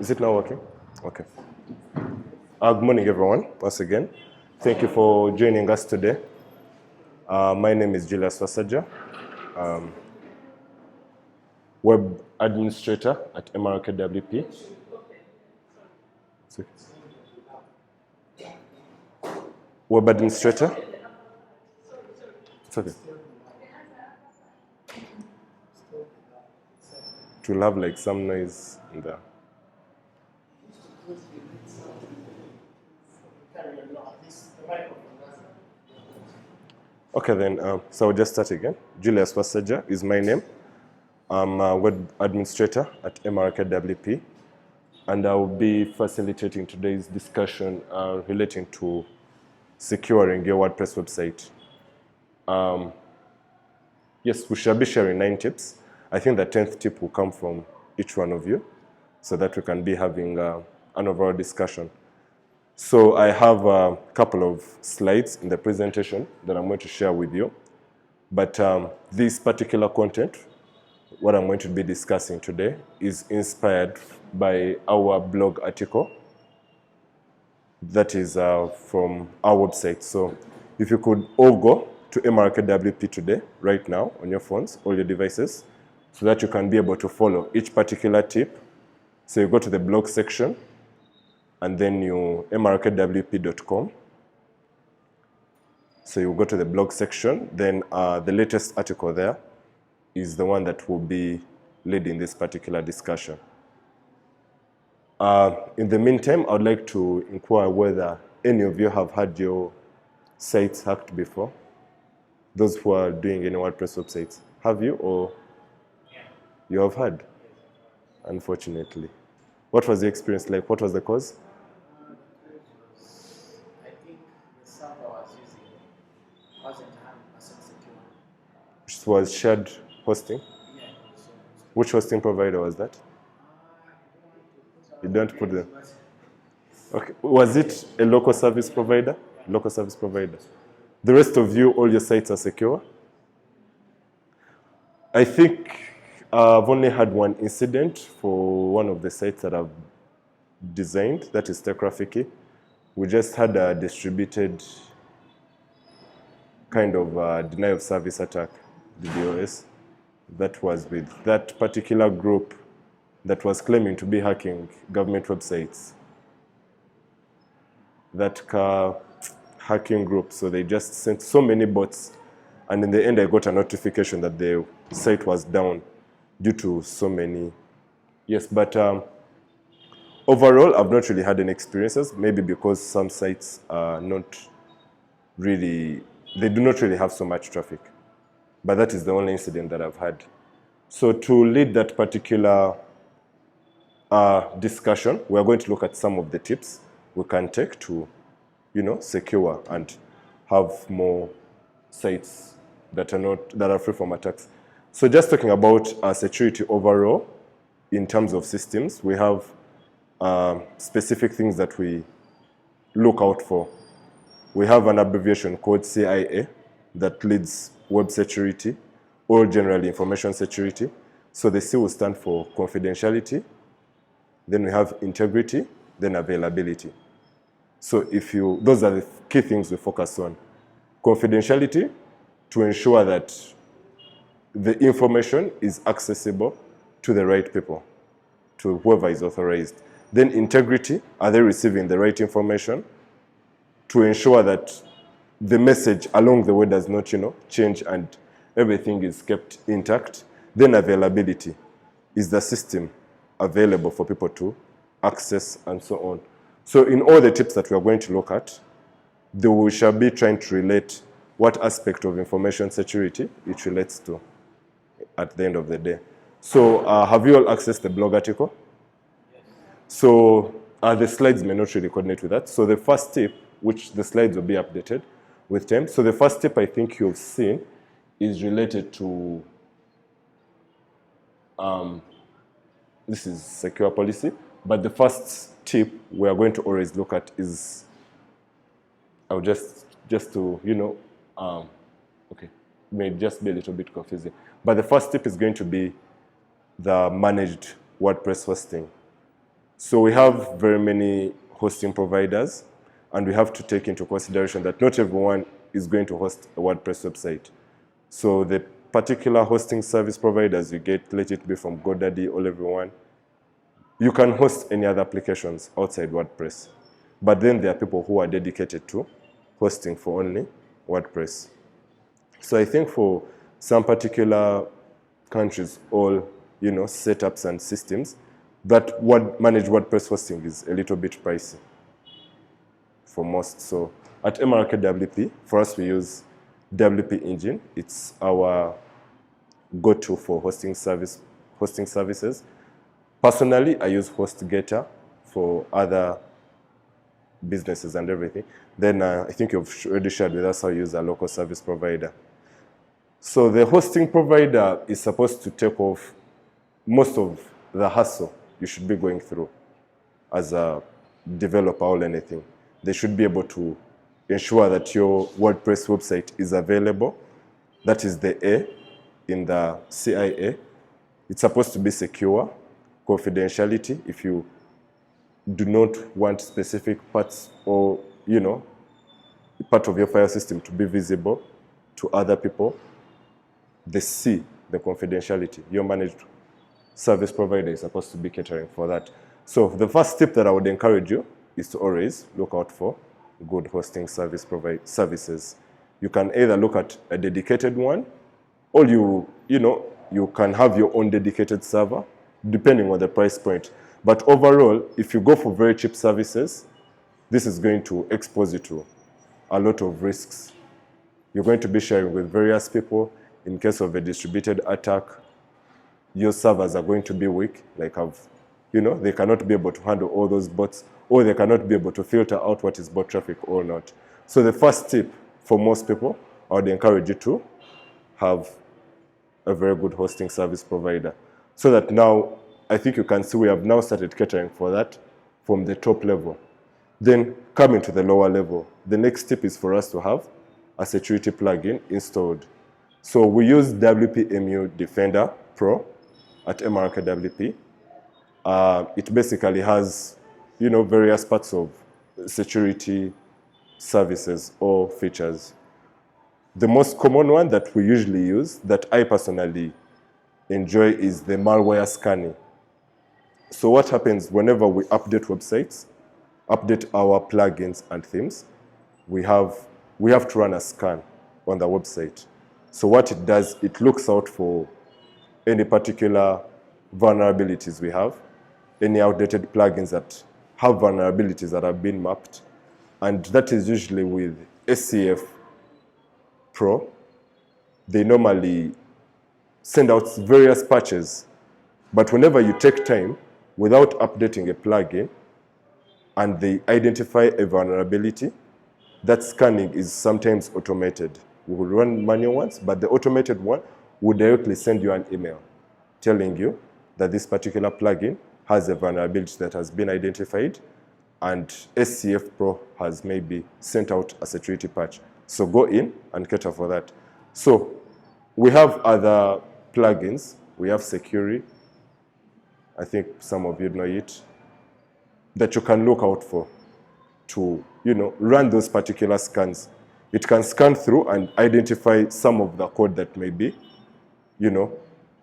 Is it now working? Okay. Good morning, everyone, once again. Thank you for joining us today. My name is Julius Wasaja, web administrator at MRKWP. Web administrator? It's okay. It will have like some noise in there. Okay then, so I'll just start again. Julius Wasaja is my name. I'm a web administrator at MRKWP, and I'll be facilitating today's discussion relating to securing your WordPress website. Yes, we shall be sharing 9 tips. I think the 10th tip will come from each one of you so that we can be having an overall discussion. So I have a couple of slides in the presentation that I'm going to share with you. But this particular content, what I'm going to be discussing today, is inspired by our blog article that is from our website. So if you could all go to MRKWP today, right now, on your phones, all your devices, so that you can be able to follow each particular tip. So you go to the blog section, and then you mrkwp.com. So you go to the blog section, then the latest article there is the one that will be leading this particular discussion. In the meantime, I would like to inquire whether any of you have had your sites hacked before. Those who are doing any WordPress websites. Have you, or you have had? Unfortunately. What was the experience like? What was the cause? I think the server I was using wasn't 100% secure. Which was shared hosting? Yeah. Which hosting provider was that? You don't put them. Okay. Was it a local service provider? Local service provider. The rest of you, all your sites are secure? I think I've only had one incident for one of the sites that I've designed, that is Techgraphic. We just had a distributed kind of denial of service attack, DDoS, that was with that particular group that was claiming to be hacking government websites. That hacking group, so they just sent so many bots, and in the end I got a notification that the site was down due to so many. Yes, but overall I've not really had any experiences, maybe because some sites are not really, they do not really have so much traffic, but that is the only incident that I've had. So to lead that particular discussion, we're going to look at some of the tips we can take to, secure and have more sites that are free from attacks. So just talking about security overall, in terms of systems, we have specific things that we look out for. We have an abbreviation called CIA that leads web security, or generally information security. So the C will stand for confidentiality. Then we have integrity, then availability. So those are the key things we focus on. Confidentiality, to ensure that the information is accessible to the right people, to whoever is authorized. Then integrity, are they receiving the right information, to ensure that the message along the way does not, change and everything is kept intact. Then availability, is the system available for people to access and so on. So in all the tips that we are going to look at, we shall be trying to relate what aspect of information security it relates to at the end of the day. So have you all accessed the blog article? Yes. So the slides may not really coordinate with that. So the first tip, which the slides will be updated with time. So the first tip I think you've seen is related to this is secure policy, but the first tip we are going to always look at is, I'll just to, okay, may just be a little bit confusing. But the first tip is going to be the managed WordPress hosting. So we have very many hosting providers, and we have to take into consideration that not everyone is going to host a WordPress website. So the particular hosting service providers you get, let it be from GoDaddy or everyone, you can host any other applications outside WordPress. But then there are people who are dedicated to hosting for only WordPress. So I think for some particular countries or setups and systems, that managed WordPress hosting is a little bit pricey for most. So at MRK WP, for us we use WP Engine. It's our go-to for hosting services. Personally, I use HostGator for other businesses and everything. Then I think you've already shared with us how you use a local service provider. So the hosting provider is supposed to take off most of the hassle you should be going through as a developer or anything. They should be able to ensure that your WordPress website is available. That is the A in the CIA. It's supposed to be secure, confidentiality. If you do not want specific parts or, part of your file system to be visible to other people, the C, the confidentiality, your managed service provider is supposed to be catering for that. So the first tip that I would encourage you is to always look out for good hosting services. You can either look at a dedicated one, or you can have your own dedicated server, depending on the price point. But overall, if you go for very cheap services, this is going to expose you to a lot of risks. You're going to be sharing with various people. In case of a distributed attack, your servers are going to be weak, they cannot be able to handle all those bots, or they cannot be able to filter out what is bot traffic or not. So the first tip for most people, I would encourage you to have a very good hosting service provider. So that now, I think you can see we have now started catering for that from the top level. Then coming to the lower level, the next tip is for us to have a security plugin installed. So we use WPMU Defender Pro at MRK WP. It basically has, various parts of security services or features. The most common one that we usually use, that I personally enjoy, is the malware scanning. So what happens whenever we update websites, update our plugins and themes, we have to run a scan on the website. So what it does, it looks out for any particular vulnerabilities we have, any outdated plugins that have vulnerabilities that have been mapped, and that is usually with SCF Pro. They normally send out various patches, but whenever you take time without updating a plugin and they identify a vulnerability, that scanning is sometimes automated. We will run manual ones, but the automated one will directly send you an email telling you that this particular plugin has a vulnerability that has been identified, and SCF Pro has maybe sent out a security patch. So go in and cater for that. So we have other plugins. We have Securi. I think some of you know it, that you can look out for to, run those particular scans. It can scan through and identify some of the code that may be,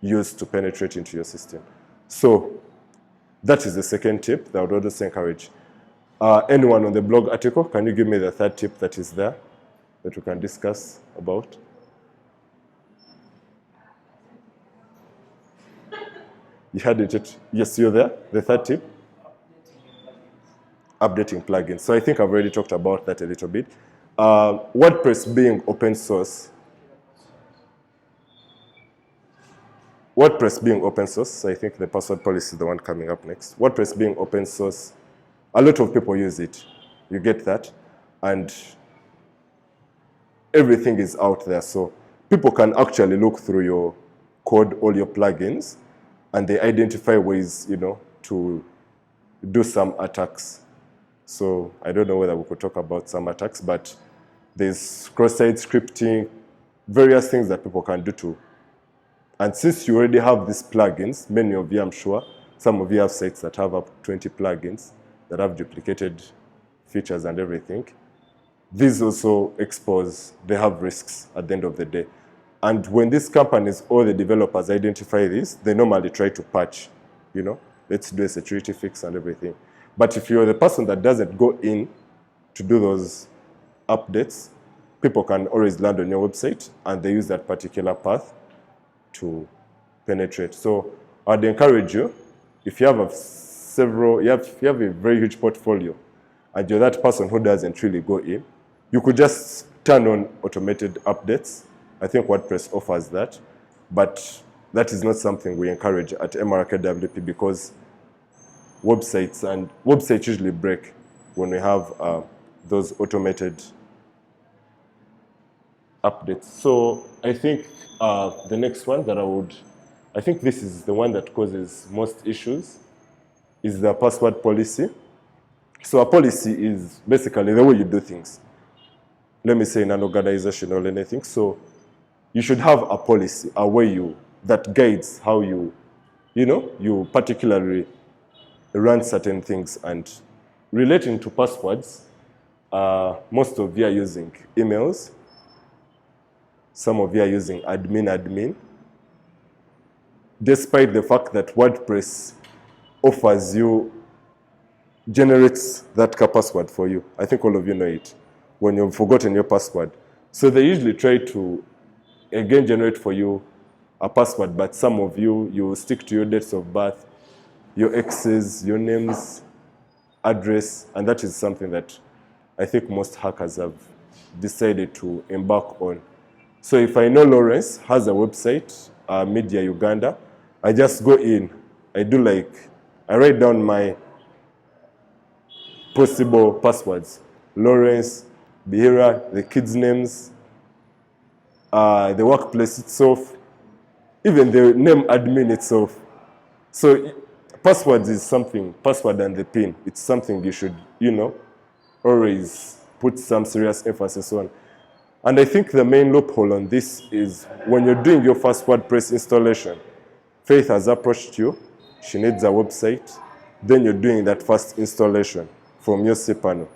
used to penetrate into your system. So that is the second tip that I would also encourage. Anyone on the blog article, can you give me the third tip that is there that we can discuss about? You had it? Yes, you're there. The third tip? Updating plugins. So I think I've already talked about that a little bit. WordPress being open source. So I think the password policy is the one coming up next. WordPress being open source, a lot of people use it. You get that? And everything is out there. So people can actually look through your code, all your plugins, and they identify ways, to do some attacks. So I don't know whether we could talk about some attacks, but there's cross-site scripting, various things that people can do too. And since you already have these plugins, many of you, I'm sure, some of you have sites that have up to 20 plugins that have duplicated features and everything. These also expose, they have risks at the end of the day. And when these companies or the developers identify this, they normally try to patch, let's do a security fix and everything. But if you're the person that doesn't go in to do those updates, people can always land on your website and they use that particular path to penetrate. So I'd encourage you, if you have if you have a very huge portfolio and you're that person who doesn't really go in, you could just turn on automated updates. I think WordPress offers that, but that is not something we encourage at MRKWP because websites usually break when we have those automated updates. So I think the next one that I think this is the one that causes most issues, is the password policy. So a policy is basically the way you do things. Let me say in an organization or anything. So you should have a policy, a way that guides how you particularly run certain things. And relating to passwords, most of you are using emails. Some of you are using admin. Despite the fact that WordPress generates that password for you. I think all of you know it when you've forgotten your password. So they usually try to, again, generate for you a password, but some of you stick to your dates of birth, your exes, your names, address, and that is something that I think most hackers have decided to embark on. So if I know Lawrence has a website, Media Uganda, I just go in, I write down my possible passwords. Lawrence, Bihira, the kids' names, the workplace itself, even the name admin itself. So passwords is something, password and the PIN, it's something you should, always put some serious emphasis on. And I think the main loophole on this is when you're doing your first WordPress installation, Faith has approached you, she needs a website, then you're doing that first installation from your cPanel.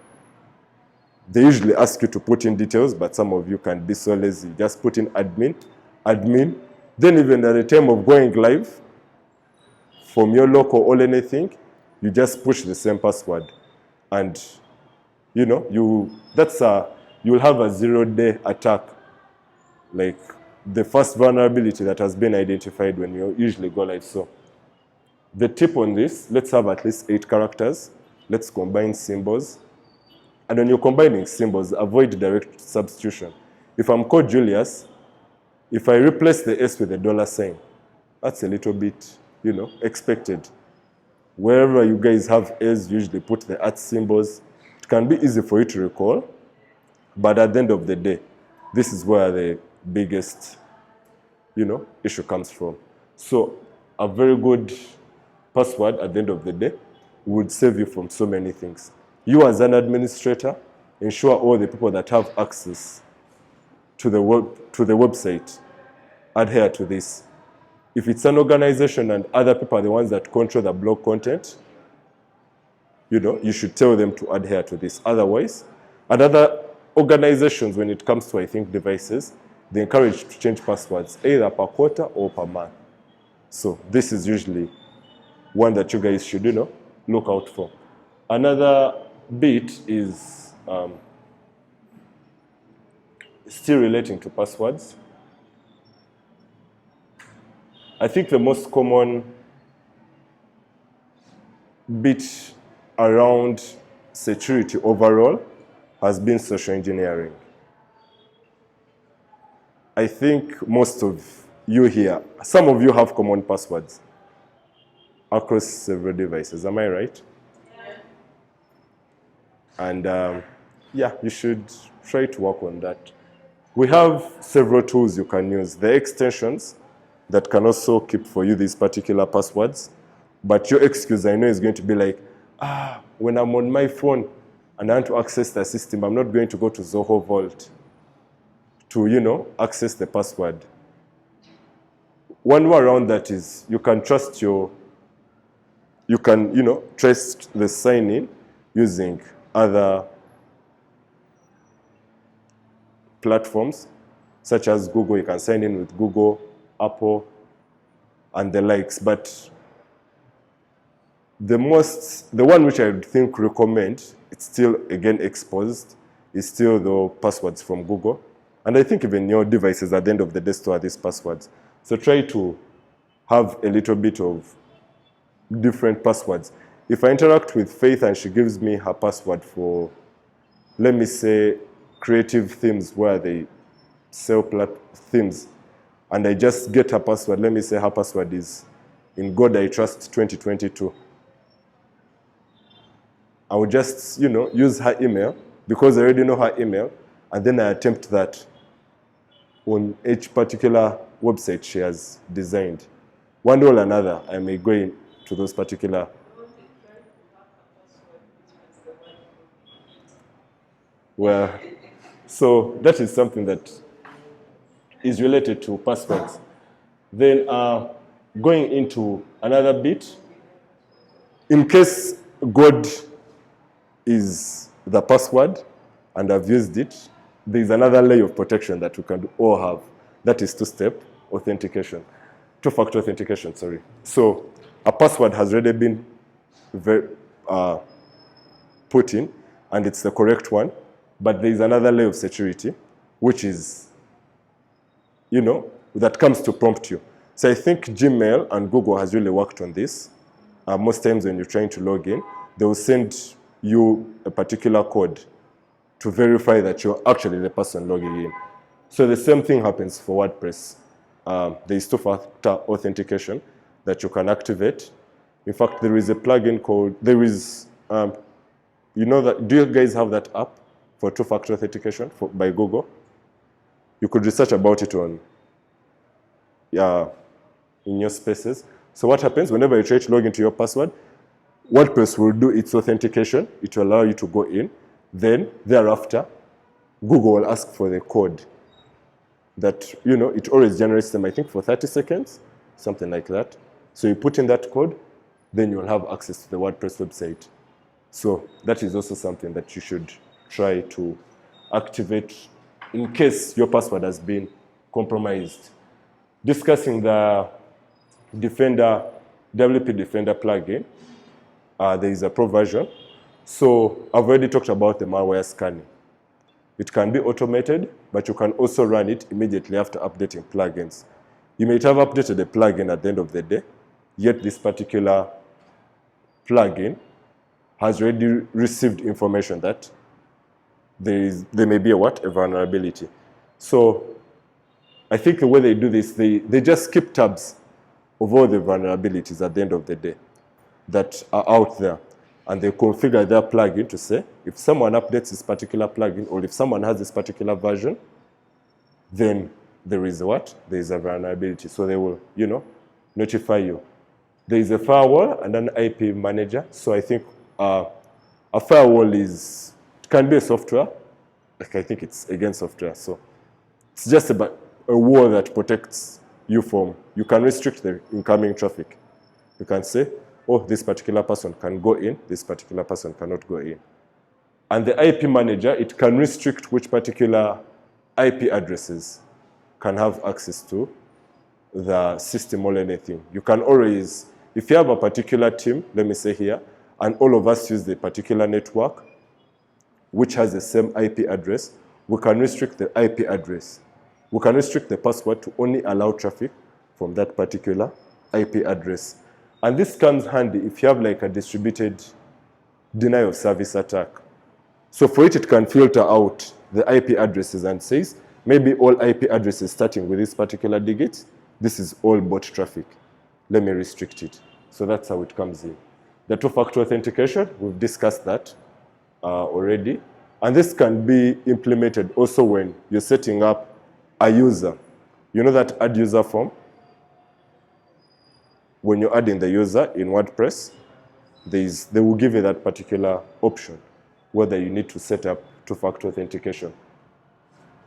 They usually ask you to put in details, but some of you can be so lazy. Just put in admin. Then even at the time of going live, from your local or anything, you just push the same password. And, you'll have a 0-day attack, like the first vulnerability that has been identified when you usually go live. So the tip on this, let's have at least 8 characters. Let's combine symbols. And when you're combining symbols, avoid direct substitution. If I'm called Julius, if I replace the S with a $sign, that's a little bit, expected. Wherever you guys have S, usually put the @ symbols. It can be easy for you to recall, but at the end of the day, this is where the biggest, issue comes from. So a very good password at the end of the day would save you from so many things. You as an administrator, ensure all the people that have access to the website adhere to this. If it's an organization and other people are the ones that control the blog content, you should tell them to adhere to this. Otherwise, and other organizations, when it comes to, I think, devices, they encourage to change passwords either per quarter or per month. So this is usually one that you guys should, look out for. Another bit is still relating to passwords. I think the most common bit around security overall has been social engineering. I think most of you here, some of you have common passwords across several devices. Am I right? And you should try to work on that. We have several tools you can use. The extensions that can also keep for you these particular passwords. But your excuse, I know, is going to be like, when I'm on my phone and I want to access the system, I'm not going to go to Zoho Vault to, access the password. One way around that is you can trust your you can, trace the sign-in using other platforms, such as Google. You can sign in with Google, Apple, and the likes. But the one which I would think recommend, it's still, again, exposed, is still the passwords from Google. And I think even your devices at the end of the day store these passwords. So try to have a little bit of different passwords. If I interact with Faith and she gives me her password for, let me say, creative themes where they sell themes, and I just get her password, let me say her password is "In God I Trust 2022. I will just, use her email because I already know her email, and then I attempt that on each particular website she has designed. One way or another, I may go into those particular. Well, so that is something that is related to passwords. Then going into another bit, in case God is the password and I've used it, there's another layer of protection that we can all have. That is two-step authentication. Two-factor authentication, sorry. So a password has already been put in, and it's the correct one, but there's another layer of security, which is, that comes to prompt you. So I think Gmail and Google has really worked on this. Most times when you're trying to log in, they will send you a particular code to verify that you're actually the person logging in. So the same thing happens for WordPress. There is two-factor authentication that you can activate. In fact, there is a plugin called, do you guys have that app for two-factor authentication by Google? You could research about it in your spaces. So what happens whenever you try to log into your password, WordPress will do its authentication. It will allow you to go in. Then thereafter, Google will ask for the code that, it always generates them, I think, for 30 seconds, something like that. So you put in that code, then you'll have access to the WordPress website. So that is also something that you should try to activate in case your password has been compromised. Discussing the WP Defender plugin, there is a pro version. So I've already talked about the malware scanning. It can be automated, but you can also run it immediately after updating plugins. You may have updated a plugin at the end of the day, yet this particular plugin has already received information that there may be a vulnerability. So I think the way they do this, they just keep tabs of all the vulnerabilities at the end of the day that are out there. And they configure their plugin to say, if someone updates this particular plugin, or if someone has this particular version, then there is There is a vulnerability. So they will, notify you. There is a firewall and an IP manager. So I think a firewall can be a software. I think it's again software. So it's just about a wall that protects you from, you can restrict the incoming traffic. You can say, oh, this particular person can go in, this particular person cannot go in. And the IP manager, it can restrict which particular IP addresses can have access to the system or anything. You can always, if you have a particular team, let me say here, and all of us use the particular network, which has the same IP address, we can restrict the IP address. We can restrict the password to only allow traffic from that particular IP address. And this comes handy if you have like a distributed denial of service attack. So for it can filter out the IP addresses and says, maybe all IP addresses starting with this particular digit, this is all bot traffic. Let me restrict it. So that's how it comes in. The two-factor authentication, we've discussed that already. And this can be implemented also when you're setting up a user. You know that add user form? When you're adding the user in WordPress, they will give you that particular option, whether you need to set up two-factor authentication.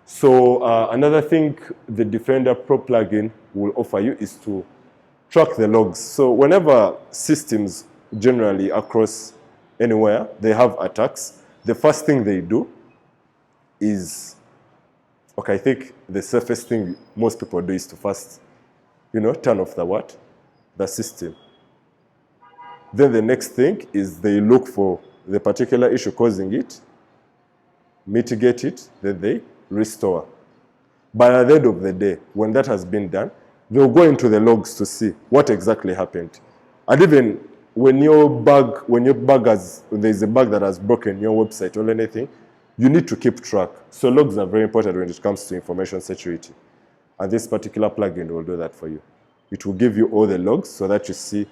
So another thing the Defender Pro plugin will offer you is to track the logs. So whenever systems generally across anywhere they have attacks, the first thing they do is, okay, I think the safest thing most people do is to first, turn off the what? The system. Then the next thing is they look for the particular issue causing it, mitigate it, then they restore. But at the end of the day, when that has been done, they'll go into the logs to see what exactly happened. And even when there's a bug that has broken your website or anything, you need to keep track. So logs are very important when it comes to information security. And this particular plugin will do that for you. It will give you all the logs so that you see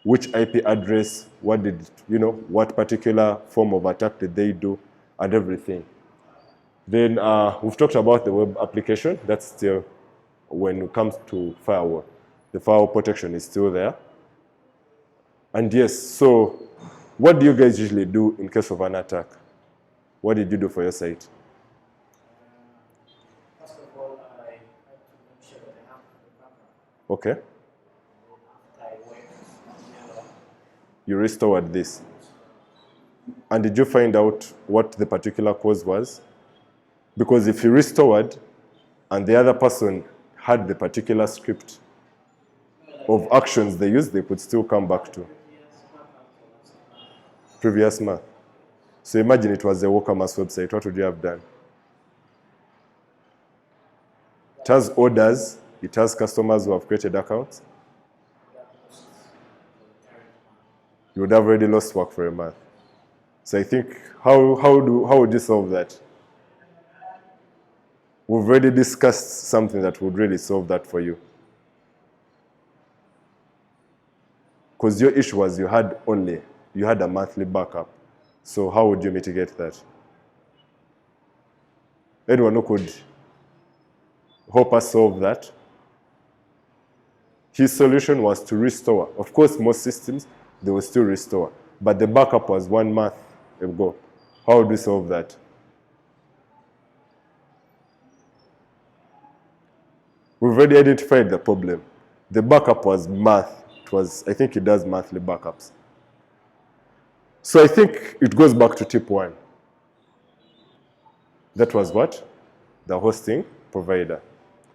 which IP address, what particular form of attack did they do, and everything. Then we've talked about the web application. That's still, when it comes to firewall, the firewall protection is still there. And yes, so what do you guys usually do in case of an attack? What did you do for your site? First of all, I have to make sure that I have the backup. Okay. After I went, You restored this. And did you find out what the particular cause was? Because if you restored and the other person had the particular script of actions they used, they could still come back to previous month. So imagine it was a WooCommerce website. What would you have done? It has orders. It has customers who have created accounts. You would have already lost work for a month. So I think, how would you solve that? We've already discussed something that would really solve that for you. Because your issue was you had a monthly backup. So how would you mitigate that? Anyone who could help us solve that? His solution was to restore. Of course, most systems, they will still restore. But the backup was 1 month ago. How would we solve that? We've already identified the problem. The backup was math. I think it does monthly backups. So I think it goes back to tip 1. That was what? The hosting provider.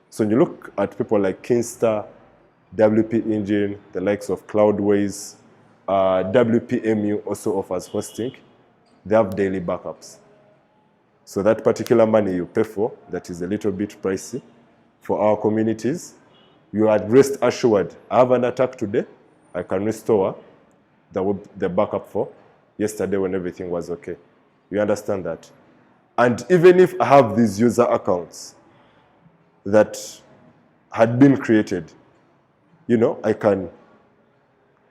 So when you look at people like Kinsta, WP Engine, the likes of Cloudways, WPMU also offers hosting. They have daily backups. So that particular money you pay for, that is a little bit pricey for our communities, you are rest assured, I have an attack today, I can restore the backup for yesterday when everything was okay. You understand that? And even if I have these user accounts that had been created, I can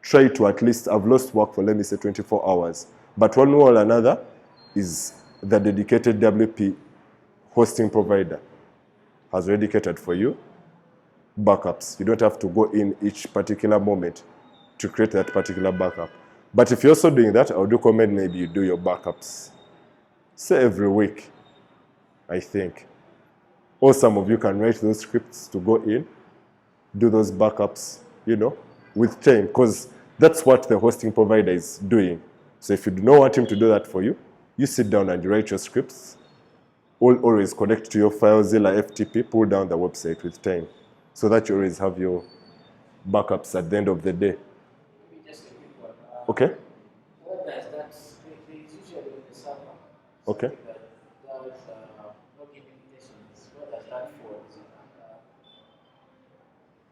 try to at least, I've lost work for, let me say, 24 hours. But one way or another is the dedicated WP hosting provider has dedicated for you backups. You don't have to go in each particular moment to create that particular backup. But if you're also doing that, I would recommend maybe you do your backups, say every week, I think. Or some of you can write those scripts to go in, do those backups, with time, because that's what the hosting provider is doing. So if you do not want him to do that for you, you sit down and you write your scripts. Always connect to your FileZilla FTP, pull down the website with time, so that you always have your backups at the end of the day. maybe just a quick one. Okay? What does that, it's usually on the server. Okay. Something that does login invitations. What does that for? Is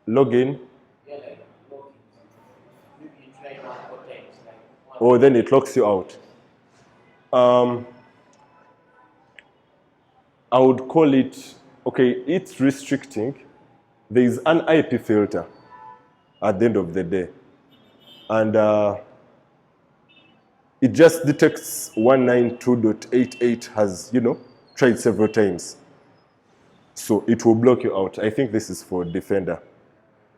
it, Login. yeah, like logins. Maybe you try multiple times, like one. Oh, then it locks you out. I would call it, okay, it's restricting. There is an IP filter at the end of the day. And it just detects 192.88 has, tried several times. So it will block you out. I think this is for Defender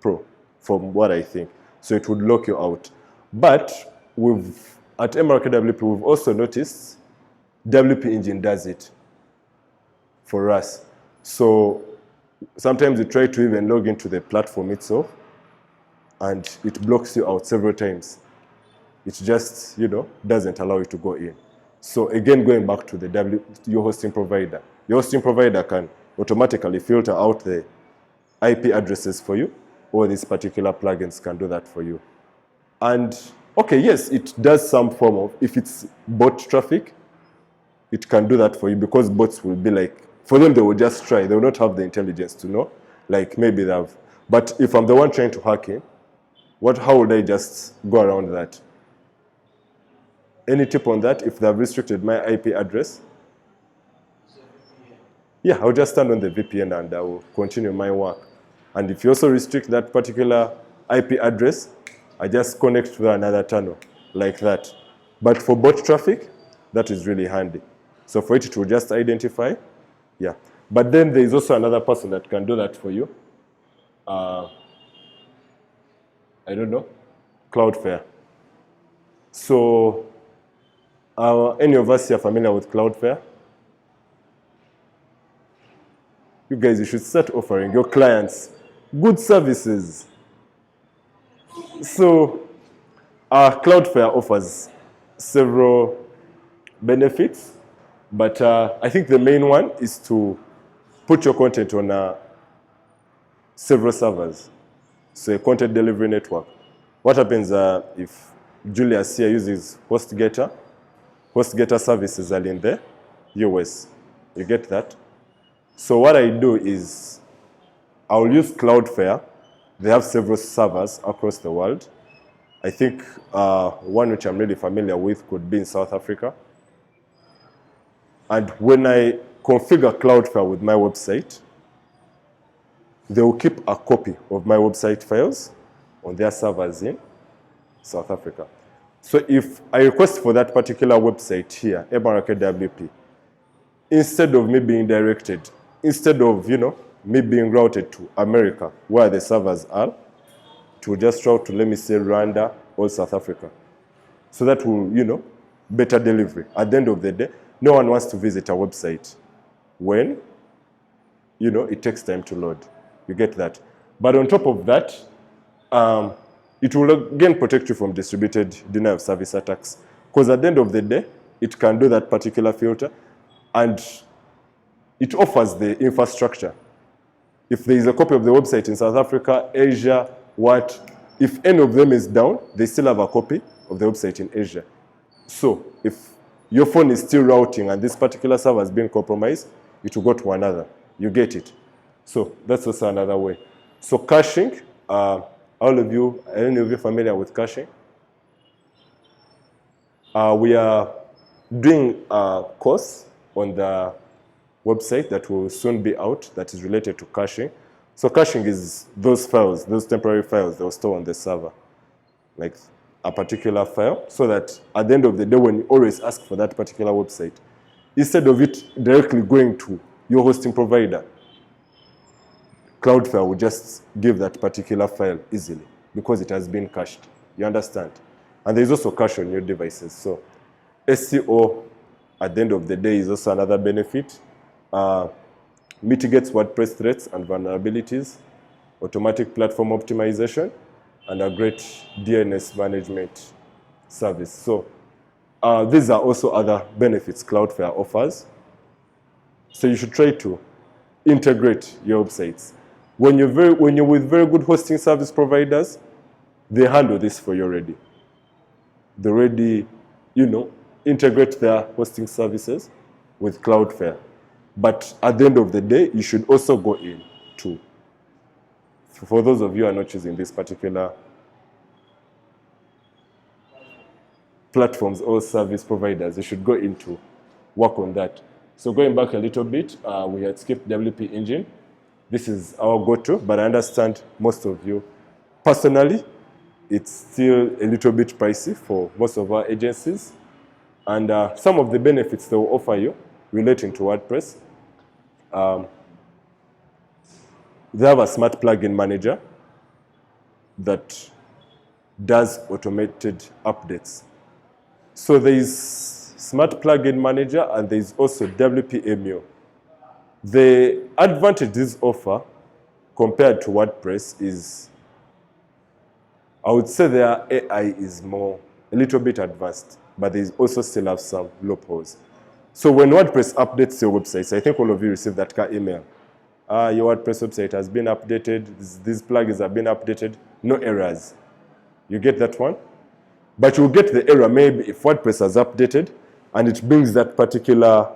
Pro, from what I think. So it would lock you out. But at MRKWP, we've also noticed WP Engine does it for us. So sometimes you try to even log into the platform itself, and it blocks you out several times. It just, doesn't allow you to go in. So again, going back to your hosting provider. Your hosting provider can automatically filter out the IP addresses for you, or these particular plugins can do that for you. And okay, yes, it does some form of, if it's bot traffic, it can do that for you, because bots will be like, for them, they will just try. They will not have the intelligence to know. Like maybe they have. But if I'm the one trying to hack in, how would I just go around that? Any tip on that? If they have restricted my IP address? Yeah, I'll just stand on the VPN and I will continue my work. And if you also restrict that particular IP address, I just connect to another tunnel like that. But for bot traffic, that is really handy. So for it will just identify, yeah. But then there is also another person that can do that for you. I don't know, Cloudflare. So any of us here familiar with Cloudflare? You guys, you should start offering your clients good services. So Cloudflare offers several benefits, but I think the main one is to put your content on several servers. So a content delivery network. What happens if Julius here uses HostGator? HostGator services are in the US. You get that? So what I do is I'll use Cloudflare. They have several servers across the world. I think one which I'm really familiar with could be in South Africa. And when I configure Cloudflare with my website, they will keep a copy of my website files on their servers in South Africa. So if I request for that particular website here, WP, instead of me being directed, instead of, me being routed to America, where the servers are, to just route to, let me say, Rwanda or South Africa. So that will, better delivery. At the end of the day, no one wants to visit a website when, it takes time to load. You get that. But on top of that, it will again protect you from distributed denial of service attacks. Because at the end of the day, it can do that particular filter, and it offers the infrastructure. If there is a copy of the website in South Africa, Asia, if any of them is down, they still have a copy of the website in Asia. So if your phone is still routing and this particular server has been compromised, it will go to another. You get it. So that's also another way. So caching, any of you familiar with caching? We are doing a course on the website that will soon be out that is related to caching. So caching is those files, those temporary files that will store on the server, like a particular file, so that at the end of the day, when you always ask for that particular website, instead of it directly going to your hosting provider, Cloudflare will just give that particular file easily because it has been cached. You understand? And there's also cache on your devices. So SEO, at the end of the day, is also another benefit. Mitigates WordPress threats and vulnerabilities, automatic platform optimization, and a great DNS management service. So these are also other benefits Cloudflare offers. So you should try to integrate your websites. When you're with very good hosting service providers, they handle this for you already. They already, integrate their hosting services with Cloudflare. But at the end of the day, you should also go in to, for those of you who are not choosing this particular platforms or service providers, you should go into work on that. So going back a little bit, we had skipped WP Engine. This is our go-to, but I understand most of you. Personally, it's still a little bit pricey for most of our agencies. And some of the benefits they will offer you relating to WordPress, they have a smart plugin manager that does automated updates. So there is smart plugin manager and there is also WPMU. The advantage this offer compared to WordPress is, I would say their AI is more a little bit advanced, but they also still have some loopholes. So when WordPress updates your websites, I think all of you received that email. Your WordPress website has been updated. These plugins have been updated. No errors. You get that one? But you'll get the error maybe if WordPress has updated and it brings that particular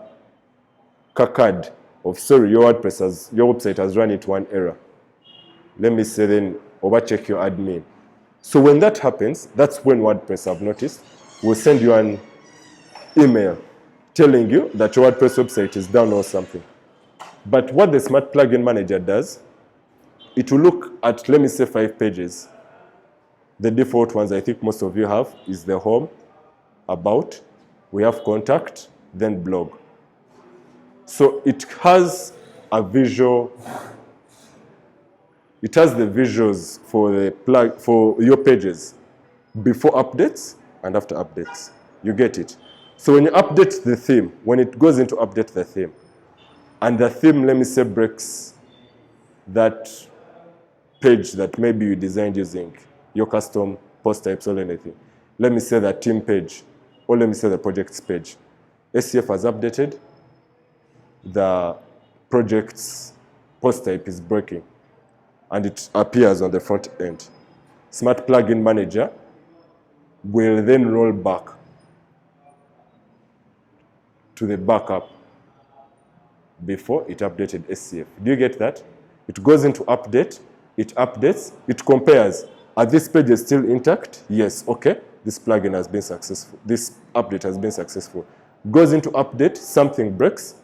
card of, sorry, your website has run into one error. Let me say then, overcheck your admin. So when that happens, that's when WordPress, I've noticed, will send you an email telling you that your WordPress website is down or something. But what the Smart Plugin Manager does, it will look at, let me say, 5 pages. The default ones I think most of you have is the home, about, we have contact, then blog. So it has a visual, it has the visuals for your pages before updates and after updates. You get it? So when you update the theme, when it goes into update the theme, and the theme, let me say, breaks that page that maybe you designed using your custom post types or anything. Let me say the team page, or let me say the projects page. SCF has updated, the project's post type is breaking, and it appears on the front end. Smart Plugin Manager will then roll back to the backup before it updated SCF. Do you get that? It goes into update, it updates, it compares. Are these pages still intact? Yes, okay. This plugin has been successful. This update has been successful. Goes into update, something breaks.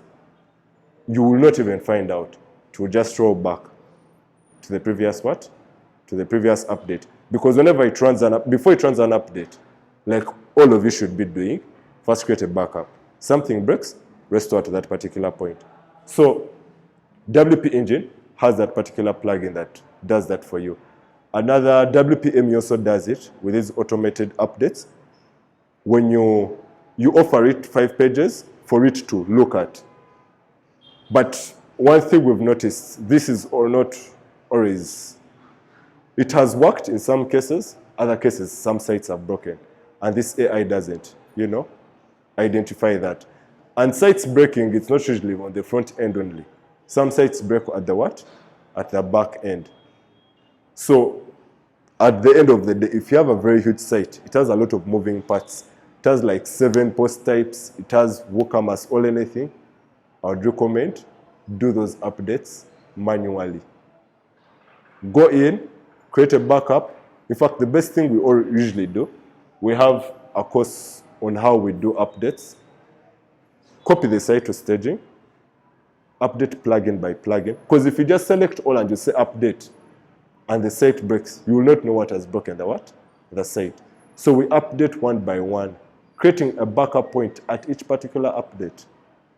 You will not even find out. It will just roll back to the previous what? To the previous update. Because whenever it runs before it runs an update, like all of you should be doing, first create a backup. Something breaks, restore to that particular point. So WP Engine has that particular plugin that does that for you. Another WPM also does it with these automated updates. When you offer it 5 pages for it to look at. But one thing we've noticed, this is or not always, it has worked in some cases, other cases some sites are broken. And this AI doesn't, identify that. And sites breaking, it's not usually on the front end only. Some sites break at the what? At the back end. So at the end of the day, if you have a very huge site, it has a lot of moving parts. It has like 7 post types. It has WooCommerce or anything. I would recommend do those updates manually. Go in, create a backup. In fact, the best thing we all usually do, we have a course on how we do updates. Copy the site to staging. Update plugin by plugin. Because if you just select all and you say update, and the site breaks, you will not know what has broken the what? The site. So we update one by one, creating a backup point at each particular update.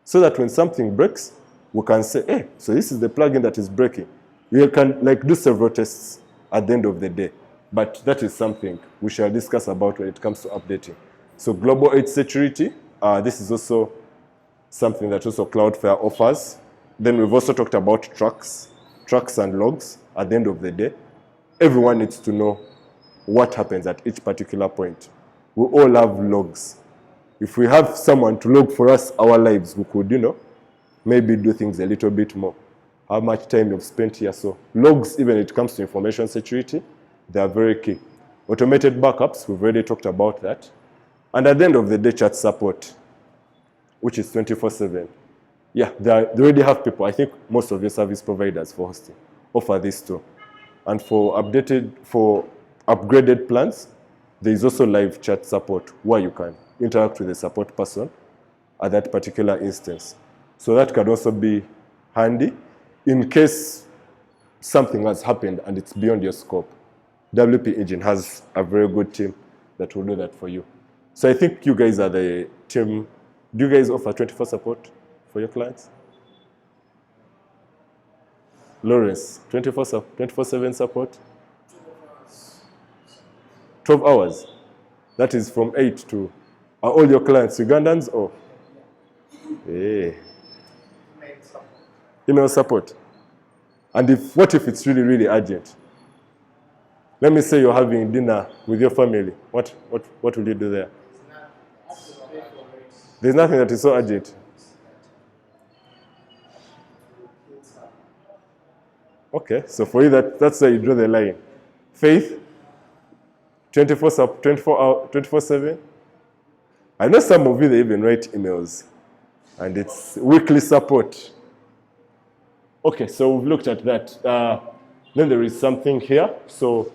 So that when something breaks, we can say, hey, so this is the plugin that is breaking. You can do several tests at the end of the day. But that is something we shall discuss about when it comes to updating. So global edge security, this is also something that also Cloudflare offers. Then we've also talked about tracks and logs. At the end of the day, everyone needs to know what happens at each particular point. We all have logs. If we have someone to log for us our lives, we could, maybe do things a little bit more. How much time you've spent here. So logs, even when it comes to information security, they are very key. Automated backups, we've already talked about that. And at the end of the day, chat support, which is 24/7. Yeah, they already have people. I think most of your service providers for hosting offer this too. And for upgraded plans, there is also live chat support where you can interact with the support person at that particular instance. So that can also be handy in case something has happened and it's beyond your scope. WP Engine has a very good team that will do that for you. So I think you guys are the team. Do you guys offer 24 support for your clients? Lawrence, 24/7 support? 12 hours. That is from 8 to... Are all your clients Ugandans or? Hey. Email support. And what if it's really, really urgent? Let me say you're having dinner with your family. What will you do there? There's nothing that is so urgent. Okay, so for you, that's where you draw the line. Faith, 24/7. I know some of you, they even write emails, and it's weekly support. Okay, so we've looked at that. Then there is something here. So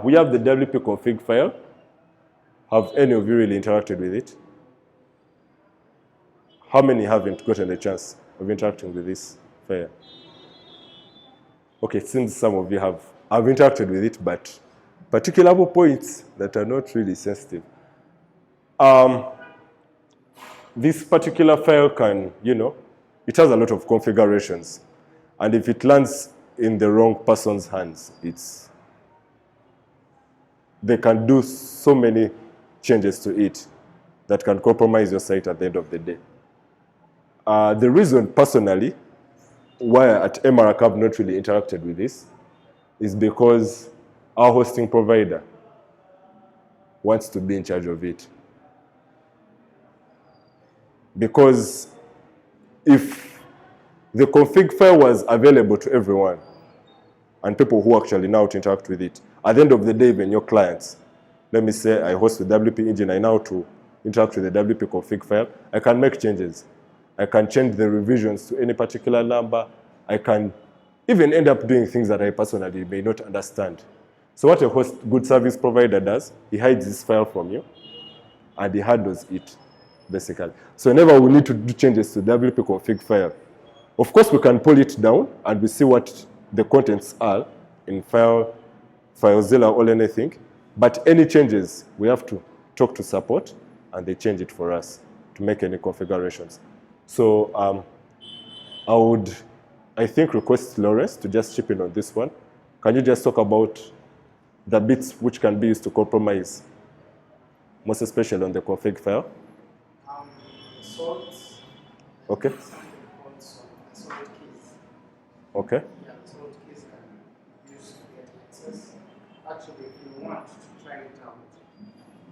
we have the WP config file. Have any of you really interacted with it? How many haven't gotten the chance of interacting with this file? Okay, since some of you have interacted with it, but particular points that are not really sensitive. This particular file can, it has a lot of configurations. And if it lands in the wrong person's hands, they can do so many changes to it that can compromise your site at the end of the day. The reason, personally, why at MRAC I've not really interacted with this is because our hosting provider wants to be in charge of it. Because if the config file was available to everyone and people who actually know how to interact with it, at the end of the day, even your clients, let me say I host the WP engine, I know how to interact with the WP config file, I can make changes. I can change the revisions to any particular number. I can even end up doing things that I personally may not understand. So what a good service provider does, he hides this file from you and he handles it, basically. So whenever we need to do changes to WP config file, of course we can pull it down and we see what the contents are in FileZilla or anything. But any changes, we have to talk to support and they change it for us to make any configurations. So I would, request Lawrence to just chip in on this one. Can you just talk about the bits which can be used to compromise, most especially on the config file? Salt. Okay. Something called salt keys. Okay. Yeah, salt keys can be used to get access. Actually, if you want to try it out,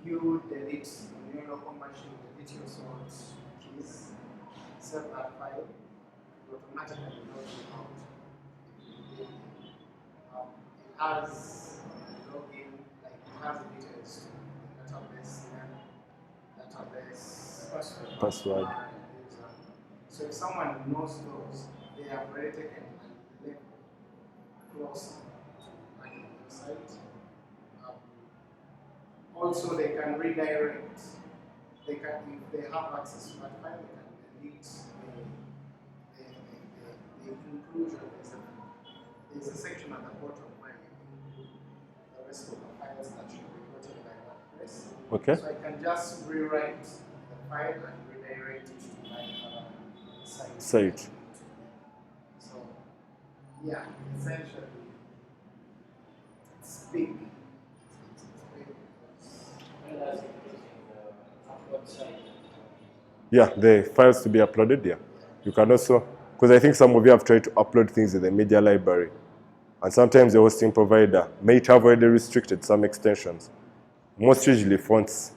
you delete on your local machine, delete your salt keys, save that file, it automatically logs you out. It has login, like it has details to database name, database Password. user. So if someone knows those, they have already taken a level closer to running the site. Also, they can redirect. They can, if they have access to that file, they can delete the inclusion. There's a section at the bottom where you include the rest of the files that should be written by that place. Okay. So I can just rewrite the file and redirect it to my other site. So, yeah, essentially, it's big. It's big. Yeah, the files to be uploaded, yeah. You can also, because I think some of you have tried to upload things in the media library. And sometimes the hosting provider may have already restricted some extensions. Most usually fonts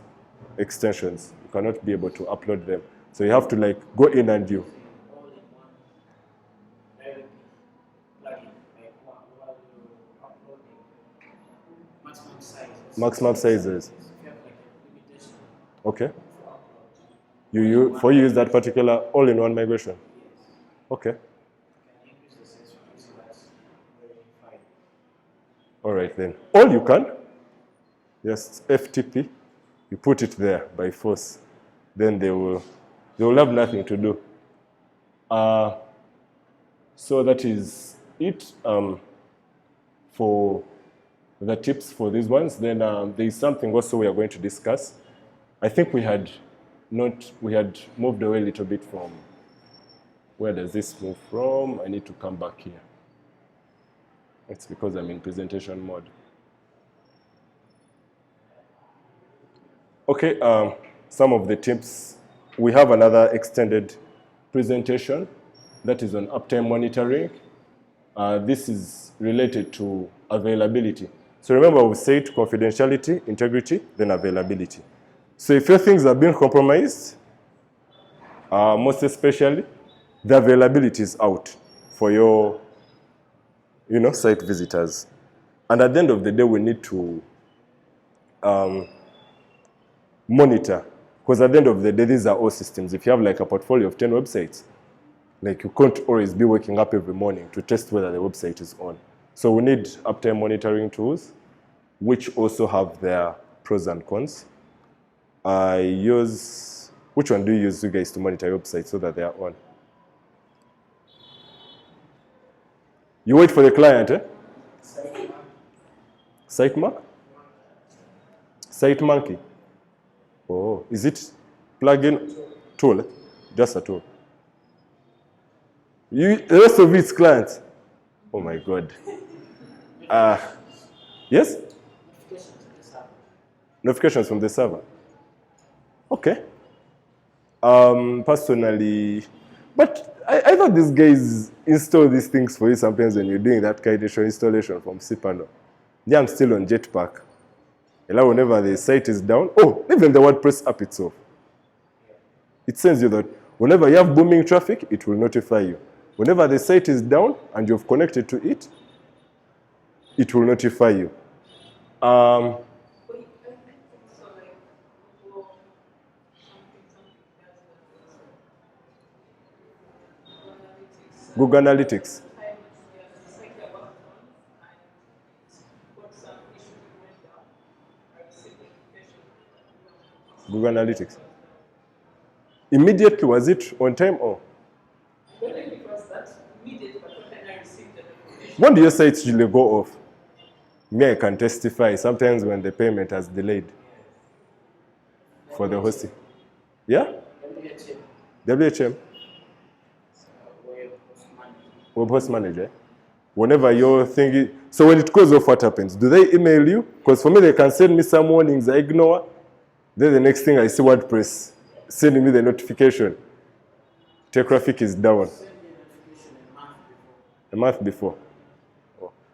extensions, you cannot be able to upload them. So you have to go in and you. Maximum sizes. Okay. For you use that particular all-in-one migration? Okay. All right then. All you can, just FTP, you put it there by force. Then they will have nothing to do. So that is it for the tips for these ones. Then there is something also we are going to discuss. I think we had moved away a little bit from, where does this move from? I need to come back here. It's because I'm in presentation mode. Okay, some of the tips. We have another extended presentation that is on uptime monitoring. This is related to availability. So remember, we said confidentiality, integrity, then availability. So if your things are being compromised, most especially, the availability is out for your, site visitors. And at the end of the day, we need to monitor, because at the end of the day, these are all systems. If you have like a portfolio of 10 websites, like you can't always be waking up every morning to test whether the website is on. So we need uptime monitoring tools, which also have their pros and cons. Which one do you use, you guys, to monitor your website so that they are on? You wait for the client, eh? Sitemark? SiteMonkey? Oh, is it plugin tool? Just a tool. The rest of it's clients. Oh my God. Yes? Notifications from the server. Okay. Personally, but I thought these guys install these things for you sometimes when you're doing that kind of installation from cPanel. Yeah, I'm still on Jetpack. Whenever the site is down, even the WordPress app itself, it sends you that whenever you have booming traffic, it will notify you. Whenever the site is down and you've connected to it, it will notify you. Google Analytics. Google Analytics. Immediately, was it on time or? When do your sites usually go off? Me, I can testify. Sometimes when the payment has delayed for the hosting. Yeah? WHM. Web host manager. Whenever your thing is, so when it goes off, what happens? Do they email you? Because for me, they can send me some warnings, I ignore. Then the next thing I see WordPress sending me the notification. Traffic is down. A month before.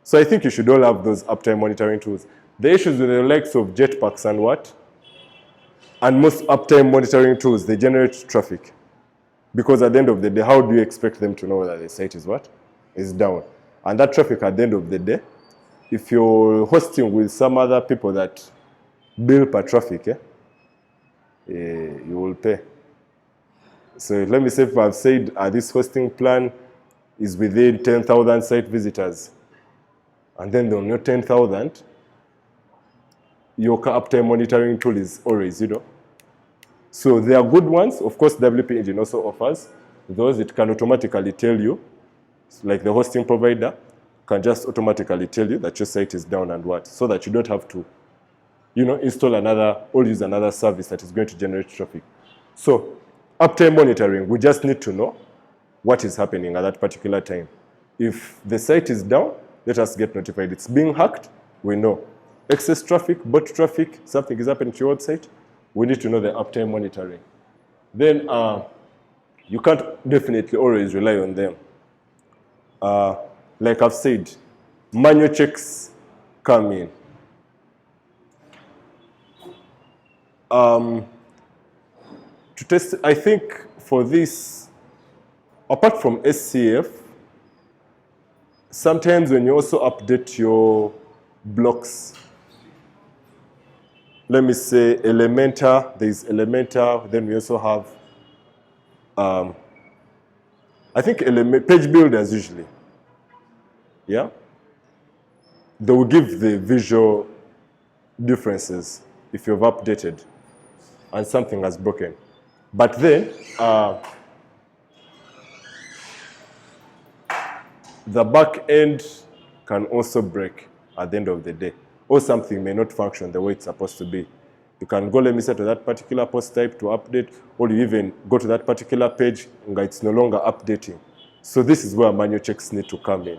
So I think you should all have those uptime monitoring tools. The issues with the likes of Jetpacks and what? And most uptime monitoring tools, they generate traffic. Because at the end of the day, how do you expect them to know that the site is what? Is down. And that traffic at the end of the day, if you're hosting with some other people that bill per traffic, you will pay. So let me say if I've said this hosting plan is within 10,000 site visitors, and then there are not 10,000, your uptime monitoring tool is always, So there are good ones. Of course, WP Engine also offers those. It can automatically tell you, like the hosting provider can just automatically tell you that your site is down and what, so that you don't have to, install another or use another service that is going to generate traffic. So uptime monitoring, we just need to know what is happening at that particular time. If the site is down, let us get notified. It's being hacked, we know. Excess traffic, bot traffic, something is happening to your website, we need to know the uptime monitoring. Then you can't definitely always rely on them. Like I've said, manual checks come in. To test, I think for this, apart from SCF, sometimes when you also update your blocks, let me say Elementor, there's Elementor, then we also have, I think page builders usually, yeah? They will give the visual differences if you've updated and something has broken. But then, the back end can also break at the end of the day, or something may not function the way it's supposed to be. You can go, let me say, to that particular post type to update, or you even go to that particular page and it's no longer updating. So this is where manual checks need to come in.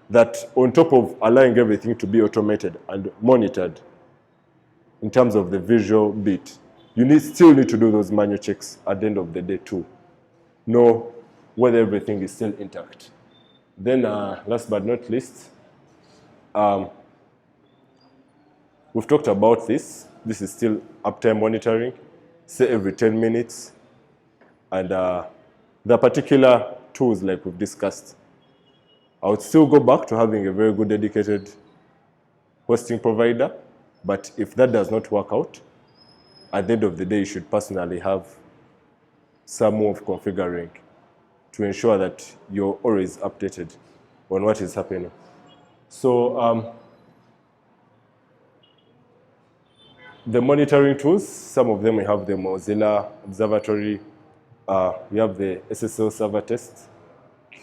That on top of allowing everything to be automated and monitored in terms of the visual bit, you still need to do those manual checks at the end of the day too. Know whether everything is still intact. Then last but not least, We've talked about this. This is still uptime monitoring, say every 10 minutes. And the particular tools like we've discussed, I would still go back to having a very good dedicated hosting provider. But if that does not work out, at the end of the day, you should personally have some way of configuring to ensure that you're always updated on what is happening. So the monitoring tools, some of them we have the Mozilla Observatory, we have the SSL server test,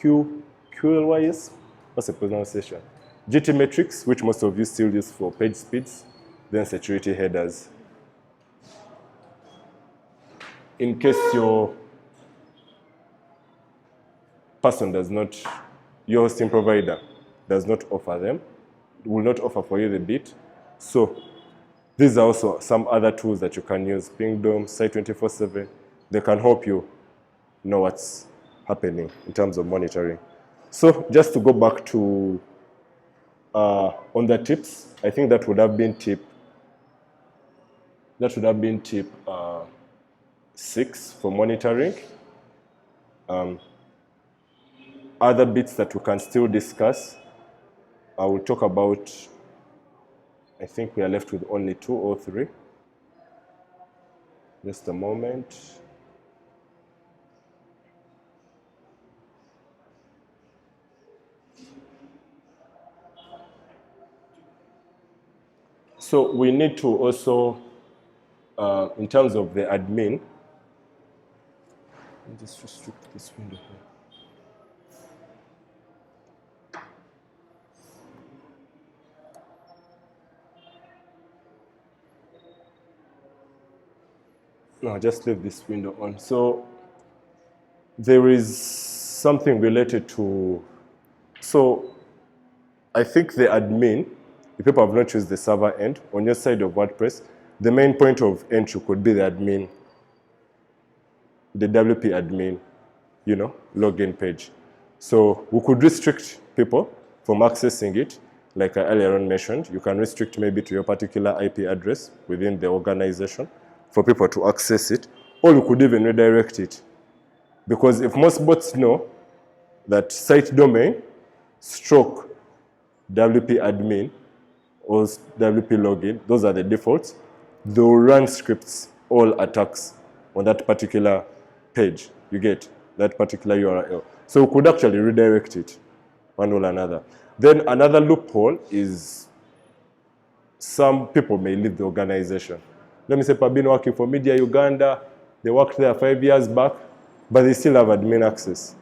QLYS, what's the pronunciation? GT metrics, which most of you still use for page speeds, then security headers. In case your person does not, your hosting provider does not offer them, will not offer for you the bit. So these are also some other tools that you can use. Pingdom, Site 24/7, they can help you know what's happening in terms of monitoring. So just to go back to on the tips, I think that would have been tip 6 for monitoring. Other bits that we can still discuss, I will talk about. I think we are left with only 2 or 3. Just a moment. So we need to also, in terms of the admin, let me just restrict this window here. No, just leave this window on. So there is something related to, so I think the admin, if people have not used the server end, on your side of WordPress, the main point of entry could be the admin, the WP admin, login page. So we could restrict people from accessing it, like I earlier on mentioned. You can restrict maybe to your particular IP address within the organization for people to access it, or you could even redirect it. Because if most bots know that site domain stroke WP admin or WP login, those are the defaults, they'll run scripts, all attacks on that particular page. You get that particular URL. So we could actually redirect it one way or another. Then another loophole is some people may leave the organization. Let me say, I've been working for Media Uganda. They worked there 5 years back, but they still have admin access.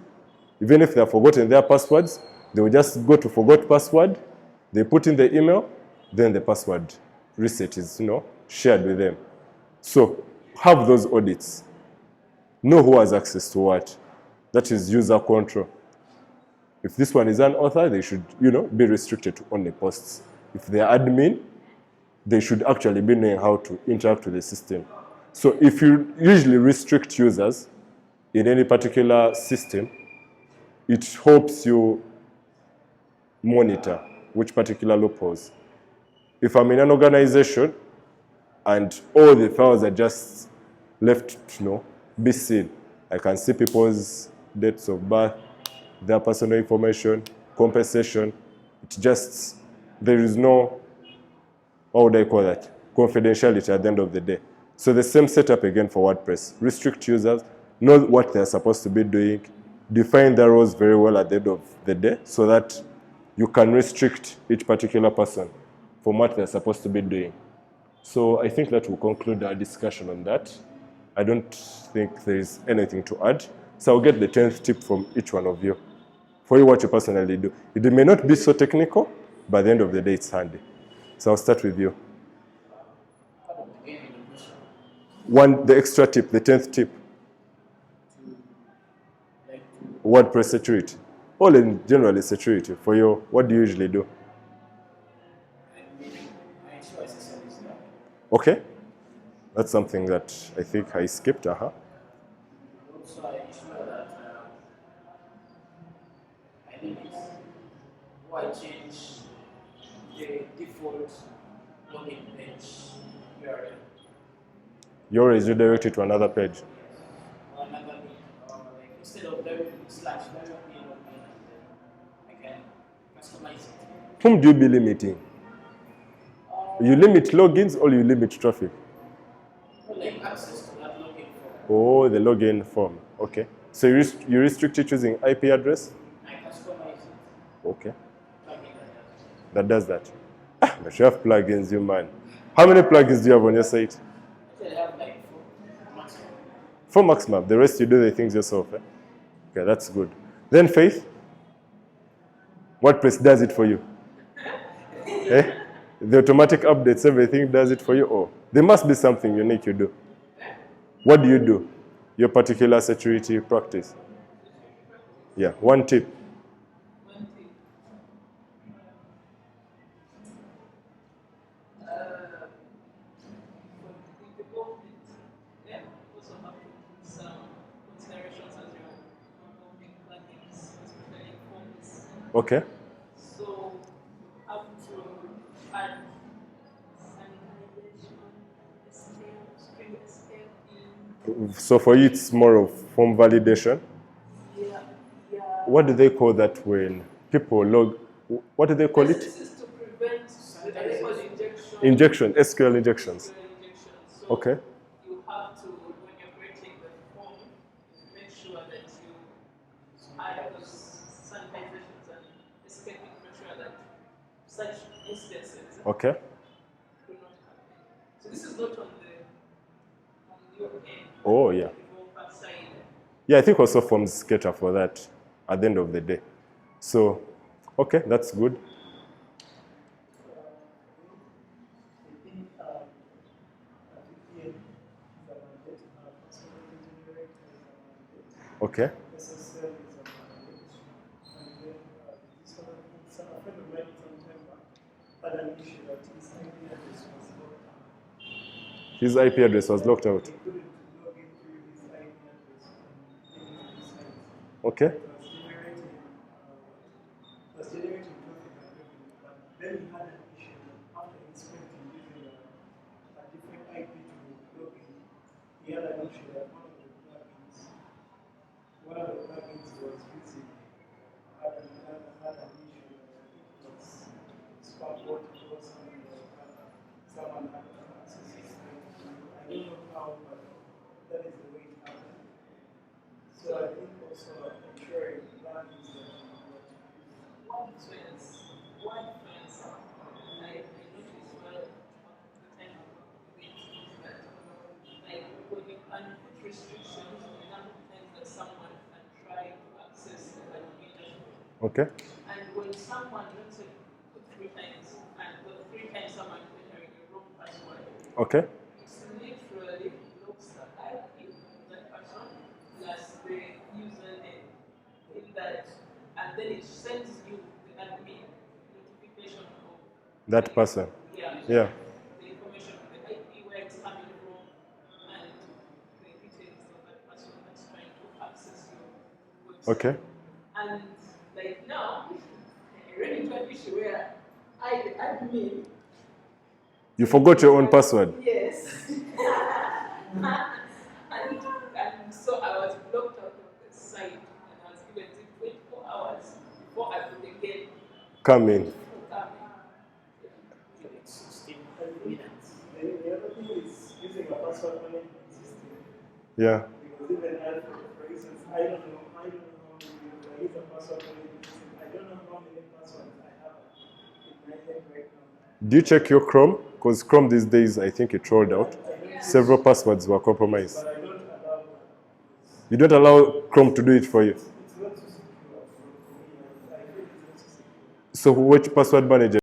Even if they've forgotten their passwords, they will just go to forgot password, they put in the email, then the password reset is shared with them. So have those audits. Know who has access to what. That is user control. If this one is an author, they should be restricted to only posts. If they're admin, they should actually be knowing how to interact with the system. So if you usually restrict users in any particular system, it helps you monitor which particular loopholes. If I'm in an organization and all the files are just left to be seen, I can see people's dates of birth, their personal information, compensation. It just, there is no, what would I call that? Confidentiality at the end of the day. So the same setup again for WordPress. Restrict users, know what they're supposed to be doing, define their roles very well at the end of the day so that you can restrict each particular person from what they're supposed to be doing. So I think that will conclude our discussion on that. I don't think there is anything to add. So I'll get the 10th tip from each one of you. For you, what you personally do. It may not be so technical, but at the end of the day, it's handy. So I'll start with you. The extra tip, the 10th tip. WordPress security. All in general is security. For you, what do you usually do? Okay. That's something that I think I skipped. Also, I ensure that I limit or I change the default login page URL. Yours redirect it to another page. Or another link, like instead of slash www login, and then I can customize it. Whom do you be limiting? You limit logins or you limit traffic? Like access to that login form. Oh, the login form. Okay. So you restrict it using IP address? I customize it. Okay. Plugin That does that. Ah, but you have plugins, you man. How many plugins do you have on your site? I have like 4 maximum. 4 maximum. The rest you do the things yourself. Eh? Okay, that's good. Then Faith, WordPress does it for you. Eh? The automatic updates, everything does it for you. Oh, there must be something unique you do. What do you do? Your particular security practice. Yeah, one tip. One thing. For the development, yeah, also have to put some considerations as you're developing plugins, especially forms. Okay. So have to add sanitization, string SQL in. So for you, it's more of form validation. Yeah, yeah. What do they call that when people log? What do they call it? This is to prevent record injection. Injection, SQL injections. SQL injection. So Okay. you have to, when you're creating the form, make sure that you add those sanitizations and escaping, make sure that such instances Okay. do not happen. So this is not on your end. Oh, yeah. Developer side. Yeah, I think also forms cater for that at the end of the day. So, okay, that's good. I think Okay. SSL is a mandate. And then this other thing, a friend of mine from Temba had an issue that his IP address was locked out. His IP address was locked out. He couldn't log into his IP address on any of his sites. Okay. It was generating traffic and revenue, but then he had an issue that after inspecting using a different IP to log in, he had an issue that one of the plugins was using had an issue that I think it was spam bot or something like that. Someone had access to it. I don't know how, but that is the way it happened. So I think also ensuring plugins that you WordPress, I noticed well the time with that like when you can put restrictions on the number of times that someone can try to access the application. Okay. And when someone, let's say, put 3 times, and the 3 times someone is entering the wrong password, Okay. it's literally looks the IP of that person plus the username in that, and then it sends you the admin notification of That person. yeah, Yeah. the information of the IP, where it's coming from, and the details of that person that's trying to access your website. Okay. And like now, I ran into an issue where I, the admin, You forgot your own password. yes. and so I was blocked out of the site, and I was given 24 hours before I could again Come in. come It's 16 minutes. The other thing is using a password management system. Yeah. Because even I, for instance, I don't know how many users I use a password management system. I don't know how many passwords I have in my head right now. Do you check your Chrome? Because Chrome these days, I think it rolled out. Several passwords were compromised. But I don't allow that. You don't allow Chrome to do it for you. It's not too secure for me. I feel it's not too secure. So which password manager